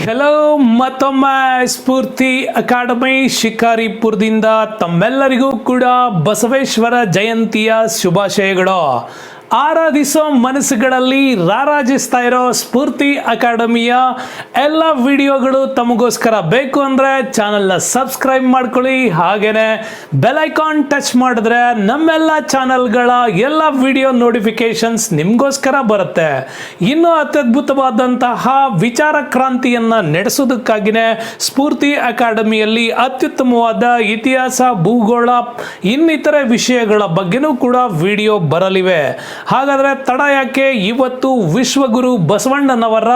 Hello ಮತ್ತೊಮ್ಮೆ ಸ್ಫೂರ್ತಿ academy ಶಿಕಾರಿಪುರದಿಂದ ತಮ್ಮೆಲ್ಲರಿಗೂ ಕೂಡ ಬಸವೇಶ್ವರ ಜಯಂತಿಯ ಶುಭಾಶಯಗಳು. ಆರಾಧಿಸೋ ಮನಸ್ಸುಗಳಲ್ಲಿ ರಾರಾಜಿಸ್ತಾ ಇರೋ ಸ್ಫೂರ್ತಿ ಅಕಾಡೆಮಿಯ ಎಲ್ಲ ವಿಡಿಯೋಗಳು ತಮಗೋಸ್ಕರ ಬೇಕು ಅಂದರೆ ಚಾನಲ್ನ ಸಬ್ಸ್ಕ್ರೈಬ್ ಮಾಡ್ಕೊಳ್ಳಿ. ಹಾಗೇನೆ ಬೆಲ್ ಐಕಾನ್ ಟಚ್ ಮಾಡಿದ್ರೆ ನಮ್ಮೆಲ್ಲ ಚಾನಲ್ಗಳ ಎಲ್ಲ ವಿಡಿಯೋ ನೋಟಿಫಿಕೇಶನ್ಸ್ ನಿಮಗೋಸ್ಕರ ಬರುತ್ತೆ. ಇನ್ನೂ ಅತ್ಯದ್ಭುತವಾದಂತಹ ವಿಚಾರ ಕ್ರಾಂತಿಯನ್ನು ನಡೆಸೋದಕ್ಕಾಗಿಯೇ ಸ್ಫೂರ್ತಿ ಅಕಾಡೆಮಿಯಲ್ಲಿ ಅತ್ಯುತ್ತಮವಾದ ಇತಿಹಾಸ, ಭೂಗೋಳ, ಇನ್ನಿತರೆ ವಿಷಯಗಳ ಬಗ್ಗೆನೂ ಕೂಡ ವಿಡಿಯೋ ಬರಲಿವೆ. ಹಾಗಾದರೆ ತಡ ಯಾಕೆ? ಇವತ್ತು ವಿಶ್ವಗುರು ಬಸವಣ್ಣನವರ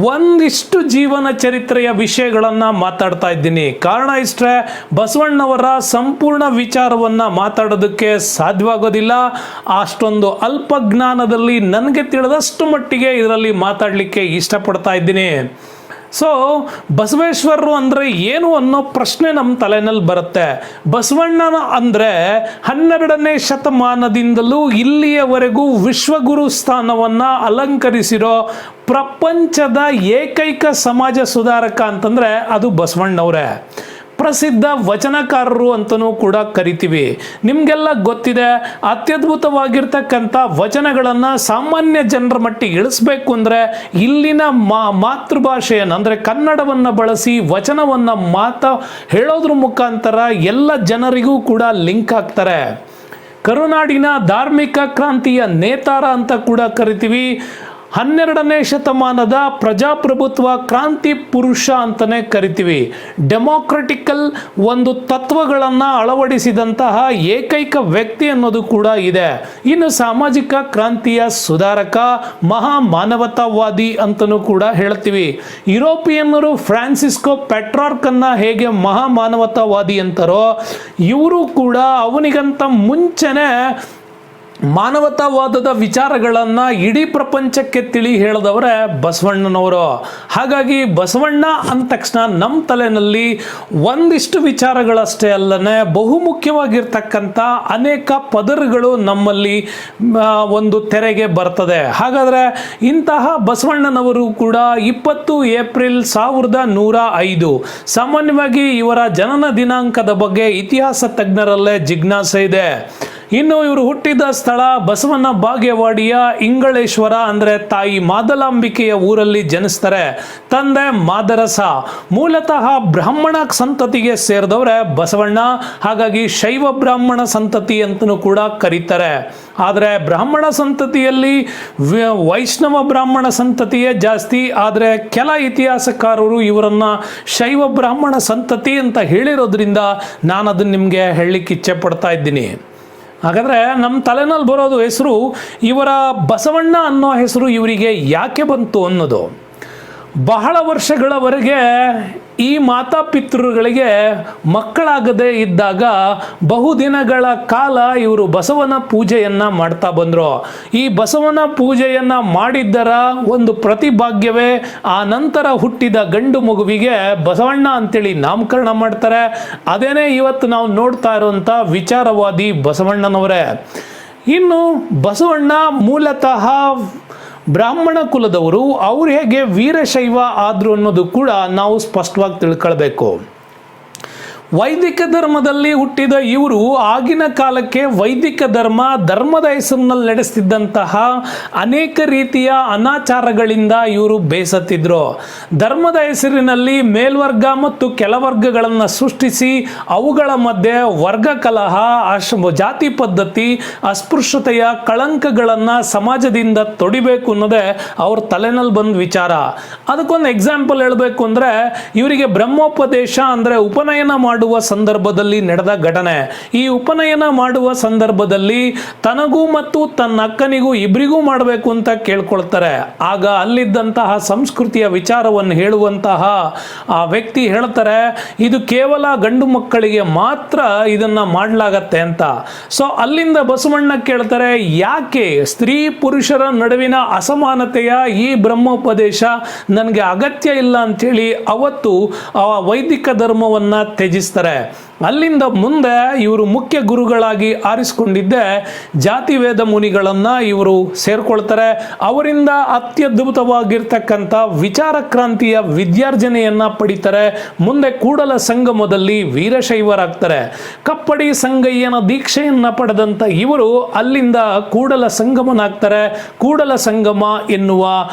ಒಂದಿಷ್ಟು ಜೀವನ ಚರಿತ್ರೆಯ ವಿಷಯಗಳನ್ನು ಮಾತಾಡ್ತಾ ಇದ್ದೀನಿ. ಕಾರಣ ಇಷ್ಟೇ, ಬಸವಣ್ಣವರ ಸಂಪೂರ್ಣ ವಿಚಾರವನ್ನು ಮಾತಾಡೋದಕ್ಕೆ ಸಾಧ್ಯವಾಗೋದಿಲ್ಲ. ಅಷ್ಟೊಂದು ಅಲ್ಪ ಜ್ಞಾನದಲ್ಲಿ ನನಗೆ ತಿಳಿದಷ್ಟು ಮಟ್ಟಿಗೆ ಇದರಲ್ಲಿ ಮಾತಾಡಲಿಕ್ಕೆ ಇಷ್ಟಪಡ್ತಾ ಇದ್ದೀನಿ. ಸೊ ಬಸವೇಶ್ವರರು ಅಂದರೆ ಏನು ಅನ್ನೋ ಪ್ರಶ್ನೆ ನಮ್ಮ ತಲೆನಲ್ಲಿ ಬರುತ್ತೆ. ಬಸವಣ್ಣನ ಅಂದರೆ 12ನೇ ಶತಮಾನದಿಂದಲೂ ಇಲ್ಲಿಯವರೆಗೂ ವಿಶ್ವಗುರು ಸ್ಥಾನವನ್ನು ಅಲಂಕರಿಸಿರೋ ಪ್ರಪಂಚದ ಏಕೈಕ ಸಮಾಜ ಸುಧಾರಕ ಅಂತಂದರೆ ಅದು ಬಸವಣ್ಣವರೇ. ಪ್ರಸಿದ್ಧ ವಚನಕಾರರು ಅಂತಲೂ ಕೂಡ ಕರಿತೀವಿ. ನಿಮಗೆಲ್ಲ ಗೊತ್ತಿದೆ, ಅತ್ಯದ್ಭುತವಾಗಿರ್ತಕ್ಕಂಥ ವಚನಗಳನ್ನು ಸಾಮಾನ್ಯ ಜನರ ಮಟ್ಟಿಗೆ ಇಳಿಸ್ಬೇಕು ಅಂದರೆ ಇಲ್ಲಿನ ಮಾತೃಭಾಷೆಯನ್ನು ಅಂದರೆ ಕನ್ನಡವನ್ನು ಬಳಸಿ ವಚನವನ್ನು ಹೇಳೋದ್ರ ಮುಖಾಂತರ ಎಲ್ಲ ಜನರಿಗೂ ಕೂಡ ಲಿಂಕ್ ಆಗ್ತಾರೆ. ಕರುನಾಡಿನ ಧಾರ್ಮಿಕ ಕ್ರಾಂತಿಯ ನೇತಾರ ಅಂತ ಕೂಡ ಕರಿತೀವಿ. 12ನೇ ಶತಮಾನದ ಪ್ರಜಾಪ್ರಭುತ್ವ ಕ್ರಾಂತಿ ಪುರುಷ ಅಂತಲೇ ಕರಿತೀವಿ. ಡೆಮೋಕ್ರೆಟಿಕಲ್ ಒಂದು ತತ್ವಗಳನ್ನು ಅಳವಡಿಸಿದಂತಹ ಏಕೈಕ ವ್ಯಕ್ತಿ ಅನ್ನೋದು ಕೂಡ ಇದೆ. ಇನ್ನು ಸಾಮಾಜಿಕ ಕ್ರಾಂತಿಯ ಸುಧಾರಕ, ಮಹಾ ಮಾನವತಾವಾದಿ ಅಂತಲೂ ಕೂಡ ಹೇಳ್ತೀವಿ. ಯುರೋಪಿಯನ್ನರು ಫ್ರಾನ್ಸಿಸ್ಕೋ ಪೆಟ್ರಾರ್ಕನ್ನು ಹೇಗೆ ಮಹಾ ಮಾನವತಾವಾದಿ ಅಂತಾರೋ, ಇವರು ಕೂಡ ಅವನಿಗಂತ ಮುಂಚೆನೇ ಮಾನವತಾವಾದದ ವಿಚಾರಗಳನ್ನು ಇಡೀ ಪ್ರಪಂಚಕ್ಕೆ ತಿಳಿ ಹೇಳಿದವರೇ ಬಸವಣ್ಣನವರು. ಹಾಗಾಗಿ ಬಸವಣ್ಣ ಅಂದ ತಕ್ಷಣ ನಮ್ಮ ತಲೆಯಲ್ಲಿ ಒಂದಿಷ್ಟು ವಿಚಾರಗಳಷ್ಟೇ ಅಲ್ಲದೆ ಬಹುಮುಖ್ಯವಾಗಿರ್ತಕ್ಕಂಥ ಅನೇಕ ಪದರುಗಳು ನಮ್ಮಲ್ಲಿ ಒಂದು ತೆರೆಗೆ ಬರ್ತದೆ. ಹಾಗಾದರೆ ಇಂತಹ ಬಸವಣ್ಣನವರು ಕೂಡ 20 ಏಪ್ರಿಲ್ 1105. ಸಾಮಾನ್ಯವಾಗಿ ಇವರ ಜನನ ದಿನಾಂಕದ ಬಗ್ಗೆ ಇತಿಹಾಸ ತಜ್ಞರಲ್ಲೇ ಜಿಜ್ಞಾಸೆ ಇದೆ. ಇನ್ನು ಇವರು ಹುಟ್ಟಿದ ಸ್ಥಳ ಬಸವನ ಬಾಗೇವಾಡಿಯ ಇಂಗಳೇಶ್ವರ ಅಂದರೆ ತಾಯಿ ಮಾದಲಾಂಬಿಕೆಯ ಊರಲ್ಲಿ ಜನಿಸ್ತಾರೆ. ತಂದೆ ಮಾದರಸ. ಮೂಲತಃ ಬ್ರಾಹ್ಮಣ ಸಂತತಿಗೆ ಸೇರಿದವರೇ ಬಸವಣ್ಣ. ಹಾಗಾಗಿ ಶೈವ ಬ್ರಾಹ್ಮಣ ಸಂತತಿ ಅಂತಲೂ ಕೂಡ ಕರೀತಾರೆ. ಆದರೆ ಬ್ರಾಹ್ಮಣ ಸಂತತಿಯಲ್ಲಿ ವೈಷ್ಣವ ಬ್ರಾಹ್ಮಣ ಸಂತತಿಯೇ ಜಾಸ್ತಿ. ಆದರೆ ಕೆಲ ಇತಿಹಾಸಕಾರರು ಇವರನ್ನು ಶೈವ ಬ್ರಾಹ್ಮಣ ಸಂತತಿ ಅಂತ ಹೇಳಿರೋದ್ರಿಂದ ನಾನು ಅದನ್ನು ನಿಮಗೆ ಹೇಳಲಿಕ್ಕೆ ಇಚ್ಛೆ ಪಡ್ತಾ ಇದ್ದೀನಿ. ಹಾಗಾದರೆ ನಮ್ಮ ತಲೆನಲ್ಲಿ ಬರೋದು ಹೆಸರು, ಇವರ ಬಸವಣ್ಣ ಅನ್ನೋ ಹೆಸರು ಇವರಿಗೆ ಯಾಕೆ ಬಂತು ಅನ್ನೋದು. ಬಹಳ ವರ್ಷಗಳವರೆಗೆ ಈ ಮಾತಾಪಿತೃಗಳಿಗೆ ಮಕ್ಕಳಾಗದೇ ಇದ್ದಾಗ ಬಹುದಿನಗಳ ಕಾಲ ಇವರು ಬಸವನ ಪೂಜೆಯನ್ನು ಮಾಡ್ತಾ ಬಂದರು. ಈ ಬಸವನ ಪೂಜೆಯನ್ನು ಮಾಡಿದ್ದರ ಒಂದು ಪ್ರತಿಭಾಗ್ಯವೇ ಆ ನಂತರ ಹುಟ್ಟಿದ ಗಂಡು ಮಗುವಿಗೆ ಬಸವಣ್ಣ ಅಂತೇಳಿ ನಾಮಕರಣ ಮಾಡ್ತಾರೆ. ಅದೇನೇ ಇವತ್ತು ನಾವು ನೋಡ್ತಾ ಇರುವಂಥ ವಿಚಾರವಾದಿ ಬಸವಣ್ಣನವರೇ. ಇನ್ನು ಬಸವಣ್ಣ ಮೂಲತಃ ಬ್ರಾಹ್ಮಣ ಕುಲದವರು. ಅವ್ರು ಹೇಗೆ ವೀರಶೈವ ಆದರು ಅನ್ನೋದು ಕೂಡ ನಾವು ಸ್ಪಷ್ಟವಾಗಿ ತಿಳ್ಕೊಳ್ಬೇಕು. ವೈದಿಕ ಧರ್ಮದಲ್ಲಿ ಹುಟ್ಟಿದ ಇವರು ಆಗಿನ ಕಾಲಕ್ಕೆ ವೈದಿಕ ಧರ್ಮದ ಹೆಸರಿನಲ್ಲಿ ನಡೆಸ್ತಿದ್ದಂತಹ ಅನೇಕ ರೀತಿಯ ಅನಾಚಾರಗಳಿಂದ ಇವರು ಬೇಸತ್ತಿದ್ರು. ಧರ್ಮದ ಹೆಸರಿನಲ್ಲಿ ಮೇಲ್ವರ್ಗ ಮತ್ತು ಕೆಳವರ್ಗಗಳನ್ನು ಸೃಷ್ಟಿಸಿ ಅವುಗಳ ಮಧ್ಯೆ ವರ್ಗ ಕಲಹ, ಜಾತಿ ಪದ್ಧತಿ, ಅಸ್ಪೃಶ್ಯತೆಯ ಕಳಂಕಗಳನ್ನು ಸಮಾಜದಿಂದ ತೊಡಿಬೇಕು ಅನ್ನೋದೇ ಅವ್ರ ತಲೆನಲ್ಲಿ ಬಂದ ವಿಚಾರ. ಅದಕ್ಕೊಂದು ಎಕ್ಸಾಂಪಲ್ ಹೇಳಬೇಕು ಅಂದರೆ, ಇವರಿಗೆ ಬ್ರಹ್ಮೋಪದೇಶ ಅಂದರೆ ಉಪನಯನ ಮಾಡುವ ಸಂದರ್ಭದಲ್ಲಿ ನಡೆದ ಘಟನೆ. ಈ ಉಪನಯನ ಮಾಡುವ ಸಂದರ್ಭದಲ್ಲಿ ತನಗೂ ಮತ್ತು ತನ್ನ ಅಕ್ಕನಿಗೂ ಇಬ್ಬರಿಗೂ ಮಾಡಬೇಕು ಅಂತ ಕೇಳ್ಕೊಳ್ತಾರೆ. ಆಗ ಅಲ್ಲಿದ್ದಂತಹ ಸಂಸ್ಕೃತಿಯ ವಿಚಾರವನ್ನು ಹೇಳುವಂತಹ ಆ ವ್ಯಕ್ತಿ ಹೇಳ್ತಾರೆ, ಇದು ಕೇವಲ ಗಂಡು ಮಕ್ಕಳಿಗೆ ಮಾತ್ರ ಇದನ್ನ ಮಾಡಲಾಗತ್ತೆ ಅಂತ. ಸೊ ಅಲ್ಲಿಂದ ಬಸವಣ್ಣ ಕೇಳ್ತಾರೆ, ಯಾಕೆ ಸ್ತ್ರೀ ಪುರುಷರ ನಡುವಿನ ಅಸಮಾನತೆಯ ಈ ಬ್ರಹ್ಮೋಪದೇಶ ನನಗೆ ಅಗತ್ಯ ಇಲ್ಲ ಅಂತೇಳಿ ಅವತ್ತು ಆ ವೈದಿಕ ಧರ್ಮವನ್ನು ತ್ಯಜಿಸ್ತಾರೆ. ಅಲ್ಲಿಂದ ಮುಂದೆ ಇವರು ಮುಖ್ಯ ಗುರುಗಳಾಗಿ ಆರಿಸಿಕೊಂಡಿದ್ದೆ ಜಾತಿವೇದ ಮುನಿಗಳನ್ನು ಇವರು ಸೇರ್ಕೊಳ್ತಾರೆ. ಅವರಿಂದ ಅತ್ಯದ್ಭುತವಾಗಿರ್ತಕ್ಕಂಥ ವಿಚಾರ ಕ್ರಾಂತಿಯ ವಿದ್ಯಾರ್ಜನೆಯನ್ನ ಪಡಿತಾರೆ. ಮುಂದೆ ಕೂಡಲ ಸಂಗಮದಲ್ಲಿ ವೀರಶೈವರಾಗ್ತಾರೆ. ಕಪ್ಪಡಿ ಸಂಗಯ್ಯನ ದೀಕ್ಷೆಯನ್ನ ಪಡೆದಂತ ಇವರು ಅಲ್ಲಿಂದ ಕೂಡಲ ಸಂಗಮನಾಗ್ತಾರೆ. ಕೂಡಲ ಸಂಗಮ ಎನ್ನುವ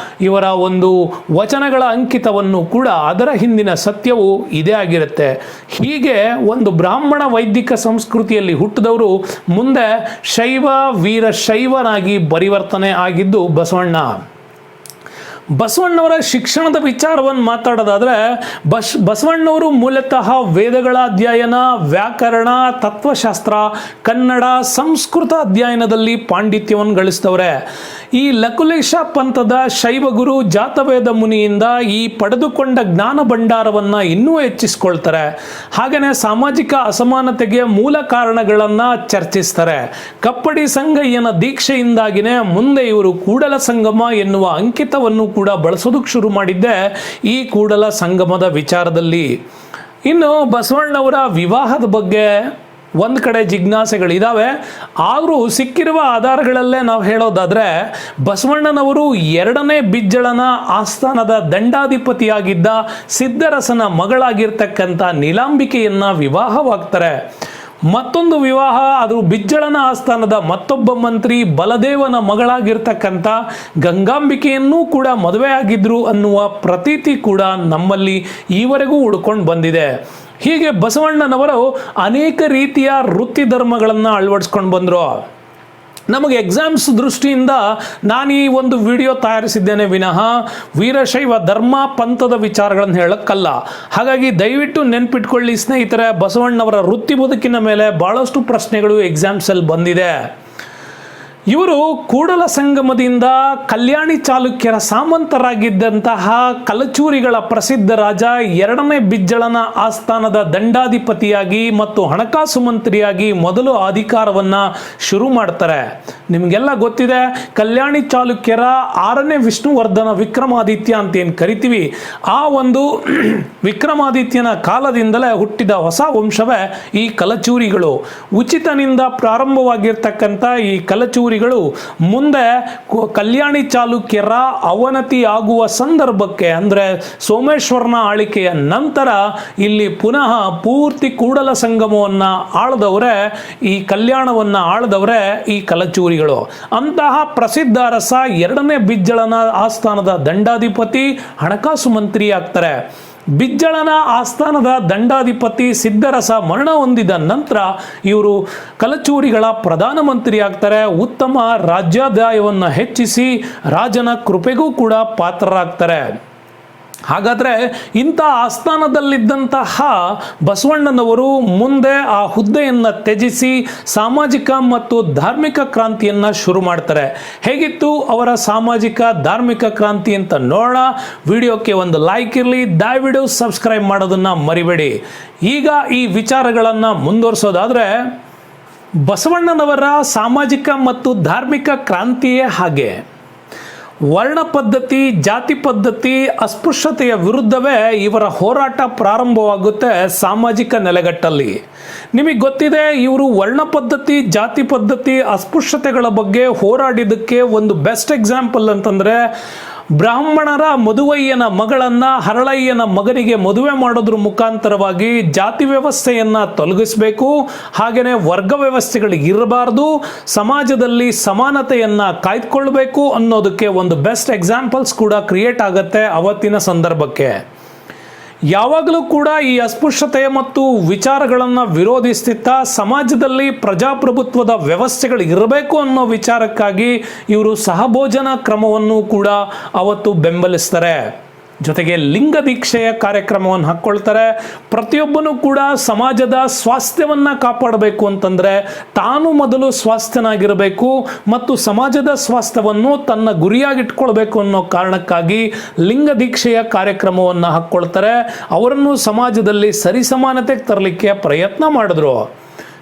ಇವರ ಒಂದು ವಚನಗಳ ಅಂಕಿತವನ್ನು ಕೂಡ ಅದರ ಹಿಂದಿನ ಸತ್ಯವು ಇದೇ ಆಗಿರುತ್ತೆ. ಹೀಗೆ ಒಂದು ಬ್ರಾಹ್ಮಣ ವೈದಿಕ ಸಂಸ್ಕೃತಿಯಲ್ಲಿ ಹುಟ್ಟಿದವರು ಮುಂದೆ ಶೈವ ವೀರಶೈವನಾಗಿ ಪರಿವರ್ತನೆ ಆಗಿದ್ದು ಬಸವಣ್ಣ. ಬಸವಣ್ಣವರ ಶಿಕ್ಷಣದ ವಿಚಾರವನ್ನು ಮಾತಾಡೋದಾದ್ರೆ ಬಸವಣ್ಣವರು ಮೂಲತಃ ವೇದಗಳ ಅಧ್ಯಯನ, ವ್ಯಾಕರಣ, ತತ್ವಶಾಸ್ತ್ರ, ಕನ್ನಡ, ಸಂಸ್ಕೃತ ಅಧ್ಯಯನದಲ್ಲಿ ಪಾಂಡಿತ್ಯವನ್ನು ಗಳಿಸಿದವ್ರೆ. ಈ ಲಕುಲೇಶ ಪಂಥದ ಶೈವ ಗುರು ಜಾತವೇದ ಮುನಿಯಿಂದ ಈ ಪಡೆದುಕೊಂಡ ಜ್ಞಾನ ಭಂಡಾರವನ್ನು ಇನ್ನೂ ಹೆಚ್ಚಿಸ್ಕೊಳ್ತಾರೆ. ಹಾಗೆಯೇ ಸಾಮಾಜಿಕ ಅಸಮಾನತೆಗೆ ಮೂಲ ಕಾರಣಗಳನ್ನು ಚರ್ಚಿಸ್ತಾರೆ. ಕಪ್ಪಡಿ ಸಂಗಯ್ಯನ ದೀಕ್ಷೆಯಿಂದಾಗಿನೇ ಮುಂದೆ ಇವರು ಕೂಡಲ ಸಂಗಮ ಎನ್ನುವ ಅಂಕಿತವನ್ನು ಕೂಡ ಬಳಸೋದಕ್ಕೆ ಶುರು ಮಾಡಿದ್ದೆ ಈ ಕೂಡಲ ಸಂಗಮದ ವಿಚಾರದಲ್ಲಿ. ಇನ್ನು ಬಸವಣ್ಣವರ ವಿವಾಹದ ಬಗ್ಗೆ ಒಂದು ಕಡೆ ಜಿಜ್ಞಾಸೆಗಳಿದ್ದಾವೆ. ಆದರೂ ಸಿಕ್ಕಿರುವ ಆಧಾರಗಳಲ್ಲೇ ನಾವು ಹೇಳೋದಾದರೆ ಬಸವಣ್ಣನವರು 2ನೇ ಬಿಜ್ಜಳನ ಆಸ್ಥಾನದ ದಂಡಾಧಿಪತಿಯಾಗಿದ್ದ ಸಿದ್ಧರಸನ ಮಗಳಾಗಿರ್ತಕ್ಕಂಥ ನೀಲಾಂಬಿಕೆಯನ್ನು ವಿವಾಹವಾಗ್ತಾರೆ. ಮತ್ತೊಂದು ವಿವಾಹ ಅದು ಬಿಜ್ಜಳನ ಆಸ್ಥಾನದ ಮತ್ತೊಬ್ಬ ಮಂತ್ರಿ ಬಲದೇವನ ಮಗಳಾಗಿರ್ತಕ್ಕಂಥ ಗಂಗಾಂಬಿಕೆಯನ್ನೂ ಕೂಡ ಮದುವೆ ಆಗಿದ್ರು ಅನ್ನುವ ಪ್ರತೀತಿ ಕೂಡ ನಮ್ಮಲ್ಲಿ ಈವರೆಗೂ ಉಳ್ಕೊಂಡು ಬಂದಿದೆ. ಹೀಗೆ ಬಸವಣ್ಣನವರು ಅನೇಕ ರೀತಿಯ ವೃತ್ತಿ ಧರ್ಮಗಳನ್ನು ಅಳವಡಿಸ್ಕೊಂಡು ಬಂದರು. ನಮಗೆ ಎಕ್ಸಾಮ್ಸ್ ದೃಷ್ಟಿಯಿಂದ ನಾನು ಈ ಒಂದು ವಿಡಿಯೋ ತಯಾರಿಸಿದ್ದೇನೆ ವಿನಃ ವೀರಶೈವ ಧರ್ಮ ಪಂಥದ ವಿಚಾರಗಳನ್ನು ಹೇಳಕ್ಕಲ್ಲ. ಹಾಗಾಗಿ ದಯವಿಟ್ಟು ನೆನ್ಪಿಟ್ಕೊಳ್ಳಿ ಸ್ನೇಹಿತರೆ, ಬಸವಣ್ಣವರ ವೃತ್ತಿ ಬದುಕಿನ ಮೇಲೆ ಬಹಳಷ್ಟು ಪ್ರಶ್ನೆಗಳು ಎಕ್ಸಾಮ್ಸಲ್ಲಿ ಬಂದಿದೆ. ಇವರು ಕೂಡಲ ಸಂಗಮದಿಂದ ಕಲ್ಯಾಣಿ ಚಾಲುಕ್ಯರ ಸಾಮಂತರಾಗಿದ್ದಂತಹ ಕಲಚೂರಿಗಳ ಪ್ರಸಿದ್ಧ ರಾಜ 2ನೇ ಬಿಜ್ಜಳನ ಆಸ್ಥಾನದ ದಂಡಾಧಿಪತಿಯಾಗಿ ಮತ್ತು ಹಣಕಾಸು ಮಂತ್ರಿಯಾಗಿ ಮೊದಲು ಅಧಿಕಾರವನ್ನು ಶುರು ಮಾಡ್ತಾರೆ. ನಿಮಗೆಲ್ಲ ಗೊತ್ತಿದೆ, ಕಲ್ಯಾಣಿ ಚಾಲುಕ್ಯರ 6ನೇ ವಿಷ್ಣುವರ್ಧನ ವಿಕ್ರಮಾದಿತ್ಯ ಅಂತ ಏನು ಕರಿತೀವಿ, ಆ ಒಂದು ವಿಕ್ರಮಾದಿತ್ಯನ ಕಾಲದಿಂದಲೇ ಹುಟ್ಟಿದ ಹೊಸ ವಂಶವೇ ಈ ಕಲಚೂರಿಗಳು. ಉಚಿತನಿಂದ ಪ್ರಾರಂಭವಾಗಿರ್ತಕ್ಕಂಥ ಈ ಕಲಚೂರಿ ಮುಂದೆ ಕಲ್ಯಾಣಿ ಚಾಲುಕ್ಯರ ಅವನತಿ ಆಗುವ ಸಂದರ್ಭಕ್ಕೆ ಅಂದರೆ ಸೋಮೇಶ್ವರನ ಆಳಿಕೆಯ ನಂತರ ಇಲ್ಲಿ ಪುನಃ ಪೂರ್ತಿ ಕೂಡಲ ಸಂಗಮವನ್ನು ಆಳದವರೇ, ಈ ಕಲ್ಯಾಣವನ್ನು ಆಳದವರೇ ಈ ಕಲಚೂರಿಗಳು. ಅಂತಹ ಪ್ರಸಿದ್ಧ ಅರಸ 2ನೇ ಬಿಜ್ಜಳನ ಆಸ್ಥಾನದ ದಂಡಾಧಿಪತಿ, ಹಣಕಾಸು ಮಂತ್ರಿ ಆಗ್ತಾರೆ. ಬಿಜ್ಜಳನ ಆಸ್ಥಾನದ ದಂಡಾಧಿಪತಿ ಸಿದ್ಧರಸ ಮರಣ ಹೊಂದಿದ ನಂತರ ಇವರು ಕಲಚೂರಿಗಳ ಪ್ರಧಾನಮಂತ್ರಿ ಆಗ್ತಾರೆ. ಉತ್ತಮ ರಾಜ್ಯಾದಾಯವನ್ನು ಹೆಚ್ಚಿಸಿ ರಾಜನ ಕೃಪೆಗೂ ಕೂಡ ಪಾತ್ರರಾಗ್ತಾರೆ. ಹಾಗಾದರೆ ಇಂಥ ಆಸ್ಥಾನದಲ್ಲಿದ್ದಂತಹ ಬಸವಣ್ಣನವರು ಮುಂದೆ ಆ ಹುದ್ದೆಯನ್ನು ತ್ಯಜಿಸಿ ಸಾಮಾಜಿಕ ಮತ್ತು ಧಾರ್ಮಿಕ ಕ್ರಾಂತಿಯನ್ನು ಶುರು ಮಾಡ್ತಾರೆ. ಹೇಗಿತ್ತು ಅವರ ಸಾಮಾಜಿಕ ಧಾರ್ಮಿಕ ಕ್ರಾಂತಿ ಅಂತ ನೋಡೋಣ. ವಿಡಿಯೋಕ್ಕೆ ಒಂದು ಲೈಕ್ ಇರಲಿ, ದಯವಿಟ್ಟು ಸಬ್ಸ್ಕ್ರೈಬ್ ಮಾಡೋದನ್ನು ಮರಿಬೇಡಿ. ಈಗ ಈ ವಿಚಾರಗಳನ್ನು ಮುಂದುವರಿಸೋದಾದರೆ ಬಸವಣ್ಣನವರ ಸಾಮಾಜಿಕ ಮತ್ತು ಧಾರ್ಮಿಕ ಕ್ರಾಂತಿಯೇ ಹಾಗೆ. ವರ್ಣ ಪದ್ಧತಿ, ಜಾತಿ ಪದ್ಧತಿ, ಅಸ್ಪೃಶ್ಯತೆಯ ವಿರುದ್ಧವೇ ಇವರ ಹೋರಾಟ ಪ್ರಾರಂಭವಾಗುತ್ತೆ ಸಾಮಾಜಿಕ ನೆಲೆಗಟ್ಟಲ್ಲಿ. ನಿಮಗೆ ಗೊತ್ತಿದೆ, ಇವರು ವರ್ಣ ಪದ್ಧತಿ, ಜಾತಿ ಪದ್ಧತಿ, ಅಸ್ಪೃಶ್ಯತೆಗಳ ಬಗ್ಗೆ ಹೋರಾಡಿದ್ದಕ್ಕೆ ಒಂದು ಬೆಸ್ಟ್ ಎಕ್ಸಾಂಪಲ್ ಅಂತಂದರೆ ಬ್ರಾಹ್ಮಣರ ಮದುವಯ್ಯನ ಮಗಳನ್ನು ಹರಳಯ್ಯನ ಮಗನಿಗೆ ಮದುವೆ ಮಾಡೋದ್ರ ಮುಖಾಂತರವಾಗಿ ಜಾತಿ ವ್ಯವಸ್ಥೆಯನ್ನು ತೊಲಗಿಸಬೇಕು, ಹಾಗೆಯೇ ವರ್ಗ ವ್ಯವಸ್ಥೆಗಳು ಇರಬಾರ್ದು, ಸಮಾಜದಲ್ಲಿ ಸಮಾನತೆಯನ್ನು ಕಾಯ್ದುಕೊಳ್ಬೇಕು ಅನ್ನೋದಕ್ಕೆ ಒಂದು ಬೆಸ್ಟ್ ಎಕ್ಸಾಂಪಲ್ಸ್ ಕೂಡ ಕ್ರಿಯೇಟ್ ಆಗುತ್ತೆ ಅವತ್ತಿನ ಸಂದರ್ಭಕ್ಕೆ. ಯಾವಾಗಲೂ ಕೂಡ ಈ ಅಸ್ಪೃಶ್ಯತೆ ಮತ್ತು ವಿಚಾರಗಳನ್ನು ವಿರೋಧಿಸ್ತಿತ್ತ ಸಮಾಜದಲ್ಲಿ ಪ್ರಜಾಪ್ರಭುತ್ವದ ವ್ಯವಸ್ಥೆಗಳು ಇರಬೇಕು ಅನ್ನೋ ವಿಚಾರಕ್ಕಾಗಿ ಇವರು ಸಹಭೋಜನ ಕ್ರಮವನ್ನು ಕೂಡ ಅವತ್ತು ಬೆಂಬಲಿಸ್ತಾರೆ. ಜೊತೆಗೆ ಲಿಂಗ ದೀಕ್ಷೆಯ ಕಾರ್ಯಕ್ರಮವನ್ನು ಹಾಕ್ಕೊಳ್ತಾರೆ. ಪ್ರತಿಯೊಬ್ಬನೂ ಕೂಡ ಸಮಾಜದ ಸ್ವಾಸ್ಥ್ಯವನ್ನು ಕಾಪಾಡಬೇಕು ಅಂತಂದರೆ ತಾನು ಮೊದಲು ಸ್ವಾಸ್ಥ್ಯನಾಗಿರಬೇಕು ಮತ್ತು ಸಮಾಜದ ಸ್ವಾಸ್ಥ್ಯವನ್ನು ತನ್ನ ಗುರಿಯಾಗಿಟ್ಕೊಳ್ಬೇಕು ಅನ್ನೋ ಕಾರಣಕ್ಕಾಗಿ ಲಿಂಗ ದೀಕ್ಷೆಯ ಕಾರ್ಯಕ್ರಮವನ್ನು ಹಾಕ್ಕೊಳ್ತಾರೆ. ಅವರನ್ನು ಸಮಾಜದಲ್ಲಿ ಸರಿಸಮಾನತೆಗೆ ತರಲಿಕ್ಕೆ ಪ್ರಯತ್ನ ಮಾಡಿದ್ರು.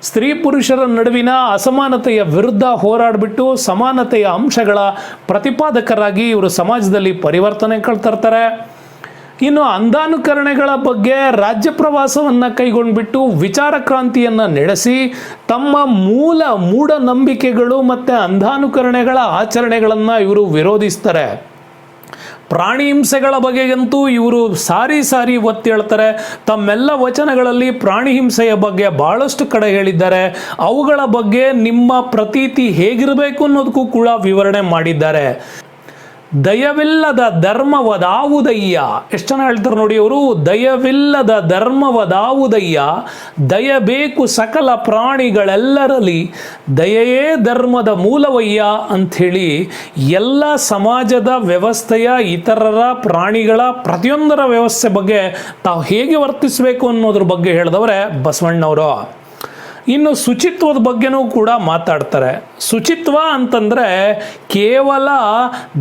ಸ್ತ್ರೀ ಪುರುಷರ ನಡುವಿನ ಅಸಮಾನತೆಯ ವಿರುದ್ಧ ಹೋರಾಡಿಬಿಟ್ಟು ಸಮಾನತೆಯ ಅಂಶಗಳ ಪ್ರತಿಪಾದಕರಾಗಿ ಇವರು ಸಮಾಜದಲ್ಲಿ ಪರಿವರ್ತನೆ ತರ್ತಾರೆ. ಇನ್ನು ಅಂಧಾನುಕರಣೆಗಳ ಬಗ್ಗೆ ರಾಜ್ಯ ಪ್ರವಾಸವನ್ನು ಕೈಗೊಂಡ್ಬಿಟ್ಟು ವಿಚಾರ ಕ್ರಾಂತಿಯನ್ನು ನಡೆಸಿ ತಮ್ಮ ಮೂಲ ಮೂಢನಂಬಿಕೆಗಳು ಮತ್ತು ಅಂಧಾನುಕರಣೆಗಳ ಆಚರಣೆಗಳನ್ನು ಇವರು ವಿರೋಧಿಸ್ತಾರೆ. ಪ್ರಾಣಿ ಹಿಂಸೆಗಳ ಬಗೆಗಂತೂ ಇವರು ಸಾರಿ ಒತ್ತಿ ಹೇಳ್ತಾರೆ. ತಮ್ಮೆಲ್ಲ ವಚನಗಳಲ್ಲಿ ಪ್ರಾಣಿ ಹಿಂಸೆಯ ಬಗ್ಗೆ ಬಹಳಷ್ಟು ಕಡೆ ಹೇಳಿದ್ದಾರೆ. ಅವುಗಳ ಬಗ್ಗೆ ನಿಮ್ಮ ಪ್ರತೀತಿ ಹೇಗಿರಬೇಕು ಅನ್ನೋದಕ್ಕೂ ಕೂಡ ವಿವರಣೆ ಮಾಡಿದ್ದಾರೆ. ದಯವಿಲ್ಲದ ಧರ್ಮವದಾವುದಯ್ಯ, ಎಷ್ಟು ಜನ ಹೇಳ್ತಾರೆ ನೋಡಿ ಅವರು, ದಯವಿಲ್ಲದ ಧರ್ಮವದಾವುದಯ್ಯ, ದಯ ಬೇಕು ಸಕಲ ಪ್ರಾಣಿಗಳೆಲ್ಲರಲ್ಲಿ, ದಯೆಯೇ ಧರ್ಮದ ಮೂಲವಯ್ಯ ಅಂಥೇಳಿ ಎಲ್ಲ ಸಮಾಜದ ವ್ಯವಸ್ಥೆಯ, ಇತರರ, ಪ್ರಾಣಿಗಳ ಪ್ರತಿಯೊಂದರ ವ್ಯವಸ್ಥೆ ಬಗ್ಗೆ ತಾವು ಹೇಗೆ ವರ್ತಿಸಬೇಕು ಅನ್ನೋದ್ರ ಬಗ್ಗೆ ಹೇಳಿದವರೇ ಬಸವಣ್ಣವರು. ಇನ್ನು ಶುಚಿತ್ವದ ಬಗ್ಗೆನೂ ಕೂಡ ಮಾತಾಡ್ತಾರೆ. ಶುಚಿತ್ವ ಅಂತಂದರೆ ಕೇವಲ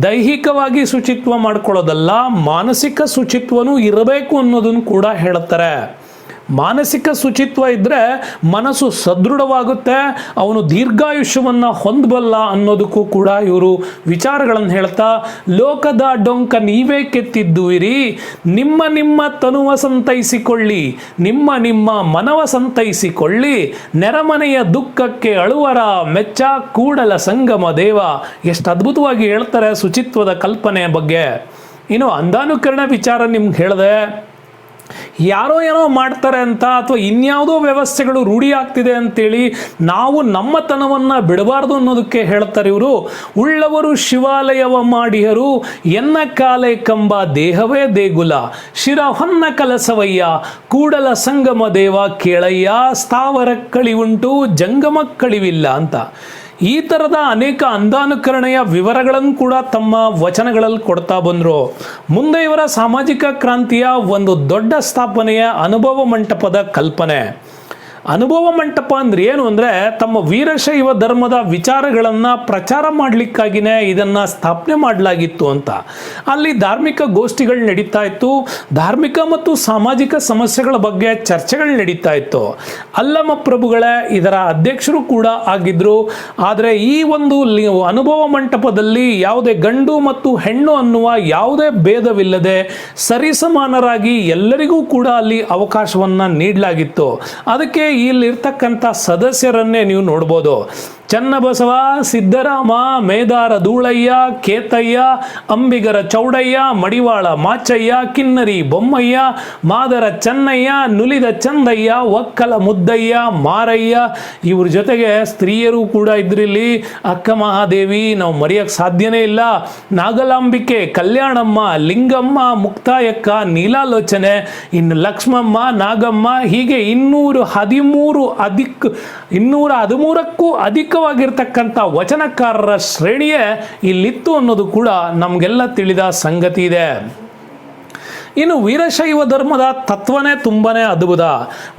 ದೈಹಿಕವಾಗಿ ಶುಚಿತ್ವ ಮಾಡ್ಕೊಳ್ಳೋದಲ್ಲ, ಮಾನಸಿಕ ಶುಚಿತ್ವನೂ ಇರಬೇಕು ಅನ್ನೋದನ್ನು ಕೂಡ ಹೇಳ್ತಾರೆ. ಮಾನಸಿಕ ಶುಚಿತ್ವ ಇದ್ದರೆ ಮನಸ್ಸು ಸದೃಢವಾಗುತ್ತೆ, ಅವನು ದೀರ್ಘಾಯುಷ್ಯವನ್ನು ಹೊಂದಬಲ್ಲ ಅನ್ನೋದಕ್ಕೂ ಕೂಡ ಇವರು ವಿಚಾರಗಳನ್ನು ಹೇಳ್ತಾ, ಲೋಕದ ಡೊಂಕ ನೀವೇ ಕೆತ್ತಿದ್ದುವಿರಿ, ನಿಮ್ಮ ನಿಮ್ಮ ತನುವ ಸಂತೈಸಿಕೊಳ್ಳಿ, ನಿಮ್ಮ ನಿಮ್ಮ ಮನವ ಸಂತೈಸಿಕೊಳ್ಳಿ, ನೆರಮನೆಯ ದುಃಖಕ್ಕೆ ಅಳುವರ ಮೆಚ್ಚ ಕೂಡಲ ಸಂಗಮ ದೇವ. ಎಷ್ಟು ಅದ್ಭುತವಾಗಿ ಹೇಳ್ತಾರೆ ಶುಚಿತ್ವದ ಕಲ್ಪನೆಯ ಬಗ್ಗೆ. ಇನ್ನು ಅಂಧಾನುಕರಣ ವಿಚಾರ ನಿಮ್ಗೆ ಹೇಳಿದೆ, ಯಾರೋ ಏನೋ ಮಾಡ್ತಾರೆ ಅಂತ ಅಥವಾ ಇನ್ಯಾವುದೋ ವ್ಯವಸ್ಥೆಗಳು ರೂಢಿ ಆಗ್ತಿದೆ ಅಂತೇಳಿ ನಾವು ನಮ್ಮತನವನ್ನು ಬಿಡಬಾರ್ದು ಅನ್ನೋದಕ್ಕೆ ಹೇಳ್ತಾರೆ ಇವರು. ಉಳ್ಳವರು ಶಿವಾಲಯವ ಮಾಡಿಯರು, ಎನ್ನ ಕಾಲೆ ಕಂಬ ದೇಹವೇ ದೇಗುಲ, ಶಿರ ಹೊನ್ನ ಕಲಸವಯ್ಯ, ಕೂಡಲ ಸಂಗಮ ದೇವ ಕೇಳಯ್ಯ, ಸ್ಥಾವರ ಕಳಿವುಂಟು ಜಂಗಮ ಕಳಿವಿಲ್ಲ ಅಂತ. ಈ ಥರದ ಅನೇಕ ಅಂಧಾನುಕರಣೆಯ ವಿವರಗಳನ್ನು ಕೂಡ ತಮ್ಮ ವಚನಗಳಲ್ಲಿ ಕೊಡ್ತಾ ಬಂದರು. ಮುಂದೆ ಇವರ ಸಾಮಾಜಿಕ ಕ್ರಾಂತಿಯ ಒಂದು ದೊಡ್ಡ ಸ್ಥಾಪನೆಯ ಅನುಭವ ಮಂಟಪದ ಕಲ್ಪನೆ. ಅನುಭವ ಮಂಟಪ ಅಂದ್ರೆ ಏನು ಅಂದರೆ, ತಮ್ಮ ವೀರಶೈವ ಧರ್ಮದ ವಿಚಾರಗಳನ್ನು ಪ್ರಚಾರ ಮಾಡಲಿಕ್ಕಾಗಿಯೇ ಇದನ್ನು ಸ್ಥಾಪನೆ ಮಾಡಲಾಗಿತ್ತು ಅಂತ. ಅಲ್ಲಿ ಧಾರ್ಮಿಕ ಗೋಷ್ಠಿಗಳು ನಡೀತಾ ಇತ್ತು, ಧಾರ್ಮಿಕ ಮತ್ತು ಸಾಮಾಜಿಕ ಸಮಸ್ಯೆಗಳ ಬಗ್ಗೆ ಚರ್ಚೆಗಳು ನಡೀತಾ ಇತ್ತು. ಅಲ್ಲಮ ಪ್ರಭುಗಳೇ ಇದರ ಅಧ್ಯಕ್ಷರು ಕೂಡ ಆಗಿದ್ದರು. ಆದರೆ ಈ ಒಂದು ಅನುಭವ ಮಂಟಪದಲ್ಲಿ ಯಾವುದೇ ಗಂಡು ಮತ್ತು ಹೆಣ್ಣು ಅನ್ನುವ ಯಾವುದೇ ಭೇದವಿಲ್ಲದೆ ಸರಿಸಮಾನರಾಗಿ ಎಲ್ಲರಿಗೂ ಕೂಡ ಅಲ್ಲಿ ಅವಕಾಶವನ್ನು ನೀಡಲಾಗಿತ್ತು. ಅದಕ್ಕೆ ಇಲ್ಲಿರ್ತಕ್ಕಂಥ ಸದಸ್ಯರನ್ನೇ ನೀವು ನೋಡ್ಬೋದು. ಚನ್ನಬಸವ, ಸಿದ್ದರಾಮ, ಮೇದಾರ ಧೂಳಯ್ಯ, ಕೇತಯ್ಯ, ಅಂಬಿಗರ ಚೌಡಯ್ಯ, ಮಡಿವಾಳ ಮಾಚಯ್ಯ, ಕಿನ್ನರಿ ಬೊಮ್ಮಯ್ಯ, ಮಾದರ ಚೆನ್ನಯ್ಯ, ನುಲಿದ ಚಂದಯ್ಯ, ಒಕ್ಕಲ ಮುದ್ದಯ್ಯ, ಮಾರಯ್ಯ. ಇವ್ರ ಜೊತೆಗೆ ಸ್ತ್ರೀಯರು ಕೂಡ ಇದ್ರಿಲ್ಲಿ. ಅಕ್ಕ ಮಹಾದೇವಿ ನಾವು ಮರೆಯೋಕ್ಕೆ ಸಾಧ್ಯನೇ ಇಲ್ಲ, ನಾಗಲಾಂಬಿಕೆ, ಕಲ್ಯಾಣಮ್ಮ, ಲಿಂಗಮ್ಮ, ಮುಕ್ತಾಯಕ್ಕ, ನೀಲಾಲೋಚನೆ, ಇನ್ನು ಲಕ್ಷ್ಮಮ್ಮ, ನಾಗಮ್ಮ, ಹೀಗೆ 213ಕ್ಕೂ ಅಧಿಕವಾಗಿರ್ತಕ್ಕಂಥ ವಚನಕಾರರ ಶ್ರೇಣಿಯೇ ಇಲ್ಲಿತ್ತು ಅನ್ನೋದು ಕೂಡ ನಮಗೆಲ್ಲ ತಿಳಿದ ಸಂಗತಿ ಇದೆ. ಇನ್ನು ವೀರಶೈವ ಧರ್ಮದ ತತ್ವನೇ ತುಂಬಾನೇ ಅದ್ಭುತ.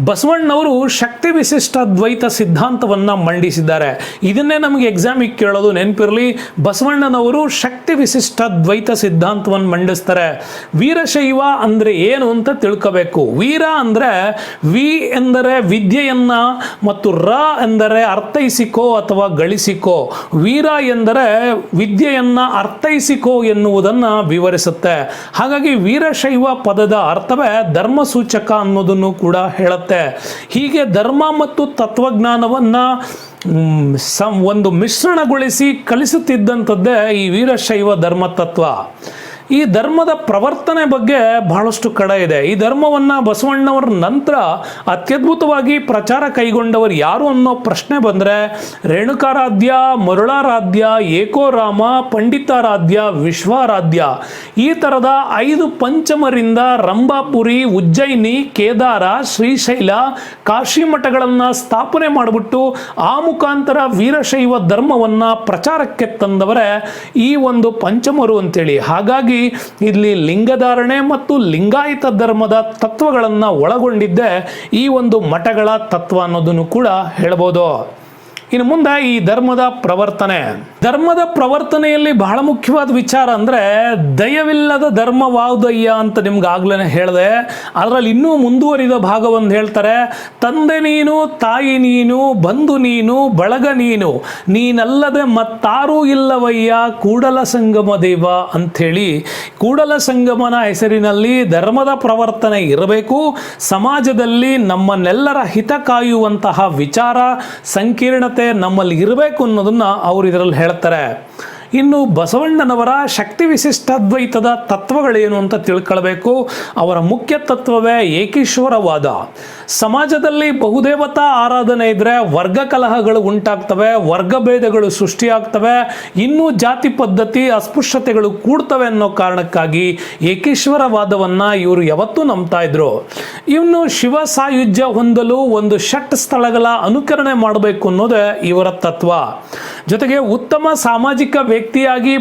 ಬಸವಣ್ಣವರು ಶಕ್ತಿ ವಿಶಿಷ್ಟ ದ್ವೈತ ಸಿದ್ಧಾಂತವನ್ನು ಮಂಡಿಸಿದ್ದಾರೆ. ಇದನ್ನೇ ನಮಗೆ ಎಕ್ಸಾಮಿಗೆ ಕೇಳೋದು ನೆನಪಿರಲಿ. ಬಸವಣ್ಣನವರು ಶಕ್ತಿ ವಿಶಿಷ್ಟ ದ್ವೈತ ಸಿದ್ಧಾಂತವನ್ನು ಮಂಡಿಸ್ತಾರೆ. ವೀರಶೈವ ಅಂದರೆ ಏನು ಅಂತ ತಿಳ್ಕೋಬೇಕು. ವೀರ ಅಂದರೆ ವಿ ಎಂದರೆ ವಿದ್ಯೆಯನ್ನ ಮತ್ತು ರ ಎಂದರೆ ಅರ್ಥೈಸಿಕೋ ಅಥವಾ ಗಳಿಸಿಕೋ. ವೀರ ಎಂದರೆ ವಿದ್ಯೆಯನ್ನ ಅರ್ಥೈಸಿಕೋ ಎನ್ನುವುದನ್ನು ವಿವರಿಸುತ್ತೆ. ಹಾಗಾಗಿ ವೀರಶೈವ ಪದದ ಅರ್ಥವೇ ಧರ್ಮ ಸೂಚಕ ಅನ್ನೋದನ್ನು ಕೂಡ ಹೇಳುತ್ತೆ. ಹೀಗೆ ಧರ್ಮ ಮತ್ತು ತತ್ವಜ್ಞಾನವನ್ನ ಒಂದು ಮಿಶ್ರಣಗೊಳಿಸಿ ಕಲಿಸುತ್ತಿದ್ದಂಥದ್ದೇ ಈ ವೀರಶೈವ ಧರ್ಮ ತತ್ವ. ಈ ಧರ್ಮದ ಪ್ರವರ್ತನೆ ಬಗ್ಗೆ ಬಹಳಷ್ಟು ಕಡೆ ಇದೆ. ಈ ಧರ್ಮವನ್ನು ಬಸವಣ್ಣವರ ನಂತರ ಅತ್ಯದ್ಭುತವಾಗಿ ಪ್ರಚಾರ ಕೈಗೊಂಡವರು ಯಾರು ಅನ್ನೋ ಪ್ರಶ್ನೆ ಬಂದರೆ, ರೇಣುಕಾರಾಧ್ಯ, ಮರುಳಾರಾಧ್ಯ, ಏಕೋರಾಮ, ಪಂಡಿತಾರಾಧ್ಯ, ವಿಶ್ವಾರಾಧ್ಯ, ಈ ಥರದ 5 ಪಂಚಮರಿಂದ ರಂಭಾಪುರಿ, ಉಜ್ಜಯಿನಿ, ಕೇದಾರ, ಶ್ರೀಶೈಲ, ಕಾಶಿ ಮಠಗಳನ್ನು ಸ್ಥಾಪನೆ ಮಾಡಿಬಿಟ್ಟು ಆ ಮುಖಾಂತರ ವೀರಶೈವ ಧರ್ಮವನ್ನು ಪ್ರಚಾರಕ್ಕೆ ತಂದವರೇ ಈ ಒಂದು ಪಂಚಮರು ಅಂತೇಳಿ. ಹಾಗಾಗಿ ಇಲ್ಲಿ ಲಿಂಗಧಾರಣೆ ಮತ್ತು ಲಿಂಗಾಯತ ಧರ್ಮದ ತತ್ವಗಳನ್ನು ಒಳಗೊಂಡಿದ್ದೇ ಈ ಒಂದು ಮಠಗಳ ತತ್ವ ಅನ್ನೋದನ್ನು ಕೂಡ ಹೇಳ್ಬೋದು. ಇನ್ನು ಮುಂದೆ ಈ ಧರ್ಮದ ಪ್ರವರ್ತನೆಯಲ್ಲಿ ಬಹಳ ಮುಖ್ಯವಾದ ವಿಚಾರ ಅಂದರೆ ದಯವಿಲ್ಲದ ಧರ್ಮವಾವುದಯ್ಯ ಅಂತ ನಿಮ್ಗೆ ಆಗ್ಲೇ ಹೇಳಿದೆ. ಅದರಲ್ಲಿ ಇನ್ನೂ ಮುಂದುವರಿದ ಭಾಗವನ್ನು ಹೇಳ್ತಾರೆ. ತಂದೆ ನೀನು, ತಾಯಿ ನೀನು, ಬಂಧು ನೀನು, ಬಳಗ ನೀನು, ನೀನಲ್ಲದೆ ಮತ್ತಾರೂ ಇಲ್ಲವಯ್ಯ ಕೂಡಲ ಸಂಗಮ ದೇವ ಅಂಥೇಳಿ ಕೂಡಲ ಸಂಗಮನ ಹೆಸರಿನಲ್ಲಿ ಧರ್ಮದ ಪ್ರವರ್ತನೆ ಇರಬೇಕು. ಸಮಾಜದಲ್ಲಿ ನಮ್ಮನ್ನೆಲ್ಲರ ಹಿತ ಕಾಯುವಂತಹ ವಿಚಾರ ಸಂಕೀರ್ಣತೆ ನಮ್ಮಲ್ಲಿ ಇರಬೇಕು ಅನ್ನೋದನ್ನ ಅವರು ಇದರಲ್ಲಿ ಹೇಳ್ತಾರೆ. ಇನ್ನು ಬಸವಣ್ಣನವರ ಶಕ್ತಿ ವಿಶಿಷ್ಟಾದ್ವೈತದ ತತ್ವಗಳೇನು ಅಂತ ತಿಳ್ಕೊಳ್ಬೇಕು. ಅವರ ಮುಖ್ಯ ತತ್ವವೇ ಏಕೀಶ್ವರವಾದ. ಸಮಾಜದಲ್ಲಿ ಬಹುದೇವತಾ ಆರಾಧನೆ ಇದ್ರೆ ವರ್ಗ ಕಲಹಗಳು ಉಂಟಾಗ್ತವೆ, ವರ್ಗ ಭೇದಗಳು ಸೃಷ್ಟಿಯಾಗ್ತವೆ, ಇನ್ನೂ ಜಾತಿ ಪದ್ಧತಿ ಅಸ್ಪೃಶ್ಯತೆಗಳು ಕೂಡ್ತವೆ ಅನ್ನೋ ಕಾರಣಕ್ಕಾಗಿ ಏಕೀಶ್ವರವಾದವನ್ನ ಇವರು ಯಾವತ್ತೂ ನಂಬ್ತಾ ಇದ್ರು. ಇನ್ನು ಶಿವ ಸಾಯುಜ್ಯ ಹೊಂದಲು ಒಂದು ಷಟ್ ಸ್ಥಳಗಳ ಅನುಕರಣೆ ಮಾಡಬೇಕು ಅನ್ನೋದೇ ಇವರ ತತ್ವ. ಜೊತೆಗೆ ಉತ್ತಮ ಸಾಮಾಜಿಕ ವ್ಯಕ್ತಿಯಾಗಿ